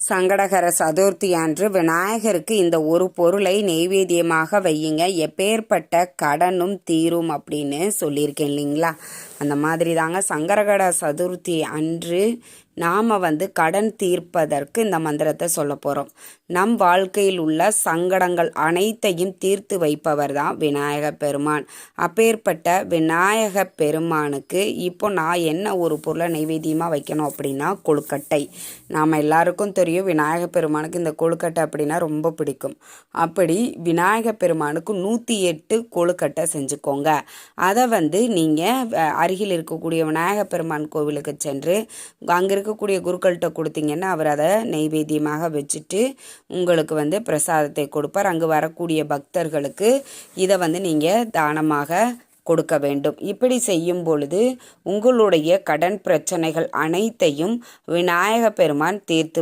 சங்கடகர சதுர்த்தி அன்று விநாயகருக்கு இந்த ஒரு பொருளை நெய்வேத்தியமாக வையுங்க, எப்பேற்பட்ட கடனும் தீரும் அப்படின்னு சொல்லியிருக்கேன் இல்லைங்களா. அந்த மாதிரி தாங்க சங்கடகர சதுர்த்தி அன்று நாம் கடன் தீர்ப்பதற்கு இந்த மந்திரத்தை சொல்ல போகிறோம். நம் வாழ்க்கையில் உள்ள சங்கடங்கள் அனைத்தையும் தீர்த்து வைப்பவர் தான் விநாயக பெருமான். அப்பேற்பட்ட விநாயக பெருமானுக்கு இப்போ நான் என்ன ஒரு பொருளை நைவேத்தியமாக வைக்கணும் அப்படின்னா கொழுக்கட்டை. நாம் எல்லாருக்கும் தெரியும் விநாயக பெருமானுக்கு இந்த கொழுக்கட்டை அப்படின்னா ரொம்ப பிடிக்கும். அப்படி விநாயக பெருமானுக்கு 108 கொழுக்கட்டை செஞ்சுக்கோங்க. அதை நீங்கள் அருகில் இருக்கக்கூடிய விநாயக பெருமான் கோவிலுக்கு சென்று அங்கே இருக்கக்கூடிய குருக்கள்கிட்ட கொடுத்தீங்கன்னா அவர் அதை நெய்வேத்தியமாக வச்சுட்டு உங்களுக்கு பிரசாதத்தை கொடுப்பார். அங்கு வரக்கூடிய பக்தர்களுக்கு இதை நீங்கள் தானமாக கொடுக்க வேண்டும். இப்படி செய்யும் பொழுது உங்களுடைய கடன் பிரச்சனைகள் அனைத்தையும் விநாயக பெருமான் தீர்த்து